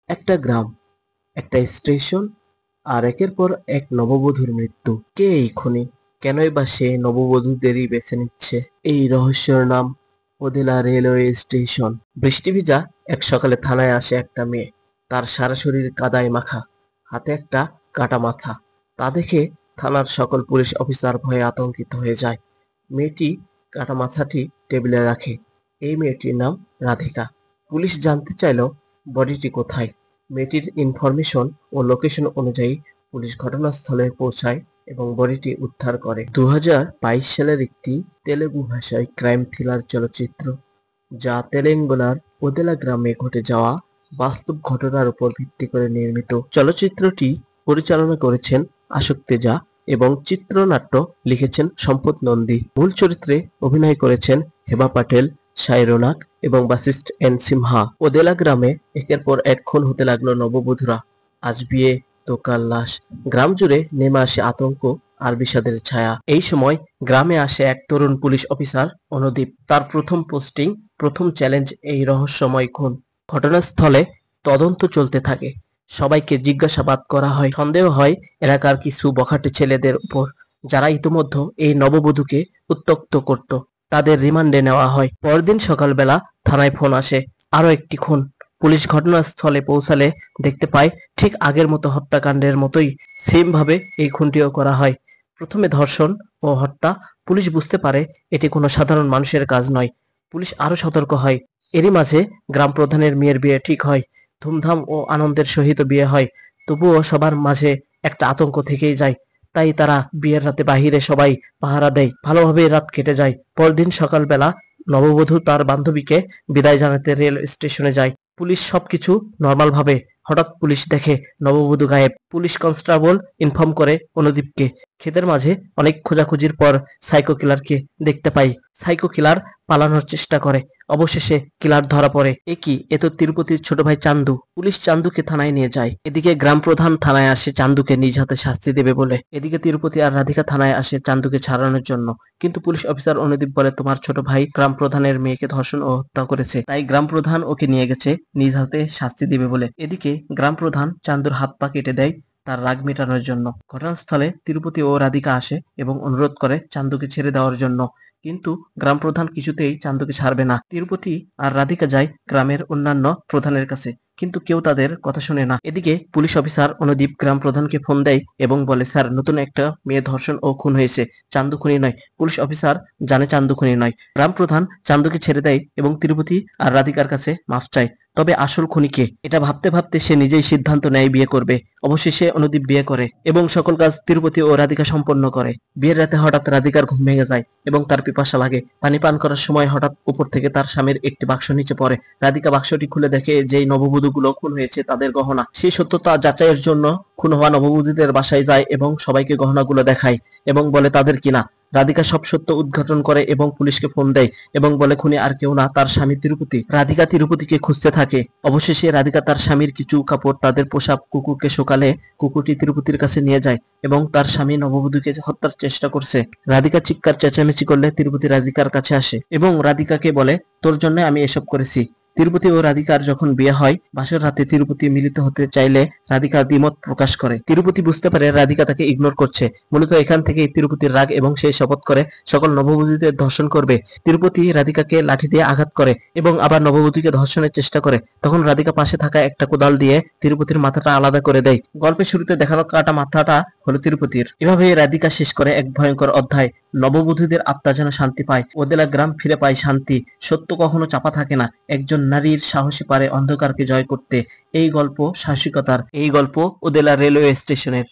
একটা গ্রাম, একটা স্টেশন, আর একের পর এক নববধূর মৃত্যু। কে এই খুনি? কেনই বা সে নববধূদেরই বেছে নিচ্ছে? এই রহস্যের নাম ওদেলা রেলওয়ে স্টেশন। বৃষ্টি ভিজা এক সকালে থানায় আসে একটা মেয়ে। তার সারা শরীর কাদায় মাখা, হাতে একটা কাটা মাথা। তা দেখে থানার সকল পুলিশ অফিসার ভয়ে আতঙ্কিত হয়ে যায়। মেয়েটি কাটা মাথাটি টেবিলে রাখে। এই মেয়েটির নাম রাধিকা। পুলিশ জানতে চাইল বডিটি কোথায়। মেয়েটির ইনফরমেশন ও লোকেশন অনুযায়ী পুলিশ ঘটনাস্থলে পৌঁছায় এবং বডিটি উদ্ধার করে। 2022 সালের একটি তেলেগু ভাষায় ক্রাইম থ্রিলার চলচ্চিত্র, যা তেলেঙ্গানার ওদেলা গ্রামে ঘটে যাওয়া বাস্তব ঘটনার উপর ভিত্তি করে নির্মিত। চলচ্চিত্রটি পরিচালনা করেছেন আশোক তেজা এবং চিত্রনাট্য লিখেছেন সম্পদ নন্দী। মূল চরিত্রে অভিনয় করেছেন হেবা পাটেল, সাই রোনাক এবং বাসিস্ট এন সিনহা। ওদেলা গ্রামে একের পর এক খুন হতে লাগলো নববধূরা। আজ বিয়ে তো কাল লাশ। গ্রাম জুড়ে নেমে আসে আতঙ্ক আর বিষাদের ছায়া। এই সময় গ্রামে আসে এক তরুণ পুলিশ অফিসার অনুদীপ। তার প্রথম পোস্টিং, প্রথম চ্যালেঞ্জ এই রহস্যময় খুন। ঘটনাস্থলে তদন্ত চলতে থাকে। সবাইকে জিজ্ঞাসাবাদ করা হয়। সন্দেহ হয় এলাকার কিছু বখাটে ছেলেদের উপর, যারা ইতিমধ্যে এই নববধূকে উত্ত্যক্ত করত। তাদের রিমান্ডে নেওয়া হয়। পরদিন সকালবেলা থানায় ফোন আসে, আরো একটি খুন। পুলিশ ঘটনাস্থলে পৌঁছালে দেখতে পায় ঠিক আগের মতো হত্যাকাণ্ডের মতোই সেম ভাবে এই খুনটিও করা হয়। প্রথমে ধর্ষণ ও হত্যা। পুলিশ বুঝতে পারে এটি কোনো সাধারণ মানুষের কাজ নয়। পুলিশ আরো সতর্ক হয়। এরই মাঝে গ্রাম প্রধানের মেয়ের বিয়ে ঠিক হয়। ধুমধাম ও আনন্দের সহিত বিয়ে হয়। তবুও সবার মাঝে একটা আতঙ্ক থেকেই যায়। তাই তারা বিয়ের রাতে বাহিরে সবাই পাহারা দেয়। ভালোভাবে রাত কেটে যায়। পরদিন সকালবেলা নববধূ তার বান্ধবীকে বিদায় জানাতে রেল স্টেশনে যায়। পুলিশ সবকিছু নর্মাল ভাবে। হঠাৎ পুলিশ দেখে নববধূ গায়েব। পুলিশ কনস্টেবল ইনফর্ম করে অনুদীপকে। ক্ষেতের মাঝে অনেক খোঁজাখুঁজির পর সাইকো কিলারকে দেখতে পাই। সাইকো কিলার পালানোর চেষ্টা করে। অবশেষে কিলার ধরা পড়ে। এ তো তিরুপতির ছোট ভাই চান্দু। পুলিশ চান্দুকে থানায় নিয়ে যায়। এদিকে গ্রাম প্রধান থানায় আসে চান্দুকে নিজ হাতে শাস্তি দেবে বলে। এদিকে তিরুপতি আর রাধিকা থানায় আসে চান্দুকে ছাড়ানোর জন্য। কিন্তু পুলিশ অফিসার অনুদীপ বলে, তোমার ছোট ভাই গ্রাম প্রধানের মেয়েকে ধর্ষণ ও হত্যা করেছে, তাই গ্রাম প্রধান ওকে নিয়ে গেছে নিজ হাতে শাস্তি দিবে বলে। এদিকে গ্রাম প্রধান চান্দুর হাত পা কেটে দেয় তার রাগ মেটানোর জন্য। ঘটনাস্থলে তিরুপতি ও রাধিকা আসে এবং অনুরোধ করে চান্দুকে ছেড়ে দেওয়ার জন্য। কিন্তু গ্রাম প্রধান কিছুতেই চান্দুকে ছাড়বে না। তিরুপতি আর রাধিকা যায় গ্রামের অন্যান্য প্রধানের কাছে, কিন্তু কেউ তাদের কথা শুনে না। এদিকে পুলিশ অফিসার অনুদীপ গ্রাম প্রধানকে ফোন দেয় এবং বলে, স্যার, নতুন একটা মেয়ে ধর্ষণ ও খুন হয়েছে, চান্দু খুনি নয়। পুলিশ অফিসার জানে চান্দু খুনি নয়। গ্রাম প্রধান চান্দুকে ছেড়ে দেয় এবং তিরুপতি আর রাধিকার কাছে মাফ চায়। তবে আসল খুনি কে, এটা ভাবতে ভাবতে সে নিজেই সিদ্ধান্ত নেয় বিয়ে করবে। অবশেষে অনুদীপ বিয়ে করে এবং সকল কাজ তিরুপতি ও রাধিকা সম্পন্ন করে। বিয়ের রাতে হঠাৎ রাধিকার ঘুম ভেঙে যায় এবং তার পিপাসা লাগে। পানি পান করার সময় হঠাৎ উপর থেকে তার স্বামীর একটি বাক্স নিচে পড়ে। রাধিকা বাক্সটি খুলে দেখে যেই নববধূগুলো খুন হয়েছে তাদের গহনা। সেই সত্যতা যাচাইয়ের জন্য খুন হওয়া নববধূদের বাসায় যায় এবং সবাইকে গহনাগুলো দেখায় এবং বলে তাদের কিনা। রাধিকা সব সত্য উদ্ঘাটন করে এবং পুলিশকে ফোন দেয় এবং বলে খুনি আর কেউ না, তার স্বামী তিরুপতি। রাধিকা তিরুপতিকে খুঁজতে থাকে। অবশেষে রাধিকা তার স্বামীর কিছু কাপড়, তাদের পোশাক, কুকুরকে সকালে কুকুরটি তিরুপতির কাছে নিয়ে যায় এবং তার স্বামী নববধূকে হত্যার চেষ্টা করছে। রাধিকা চিৎকার চেঁচামেচি করলে তিরুপতি রাধিকার কাছে আসে এবং রাধিকাকে বলে, তোর জন্য আমি এসব করেছি। তিরুপতি ও রাধিকার যখন বিয়ে হয়, বাসর রাতে তিরুপতি মিলিত হতে চাইলে রাধিকা দ্বিমত প্রকাশ করে। তিরুপতি বুঝতে পারে রাধিকা তাকে ইগনোর করছে। মূলত এখান থেকেই তিরুপতির রাগ এবং সে শপথ করে সকল নববধূদের ধর্ষণ করবে। তিরুপতি রাধিকাকে লাঠি দিয়ে আঘাত করে এবং আবার নববধূকে ধর্ষণের চেষ্টা করে। তখন রাধিকা পাশে থাকা একটা কোদাল দিয়ে তিরুপতির মাথাটা আলাদা করে দেয়। গল্পের শুরুতে দেখানো কাটা মাথাটা হলো তিরুপতির। এভাবে রাধিকা শেষ করে এক ভয়ঙ্কর অধ্যায়। নববধূদের আত্মা যেন শান্তি পায়। ওদেলা গ্রাম ফিরে পায় শান্তি। সত্য কখনো চাপা থাকে না। একজন নারীর সাহসী পারে অন্ধকারকে জয় করতে। এই গল্প সাহসিকতার। এই গল্প ওদেলা রেলওয়ে স্টেশনের।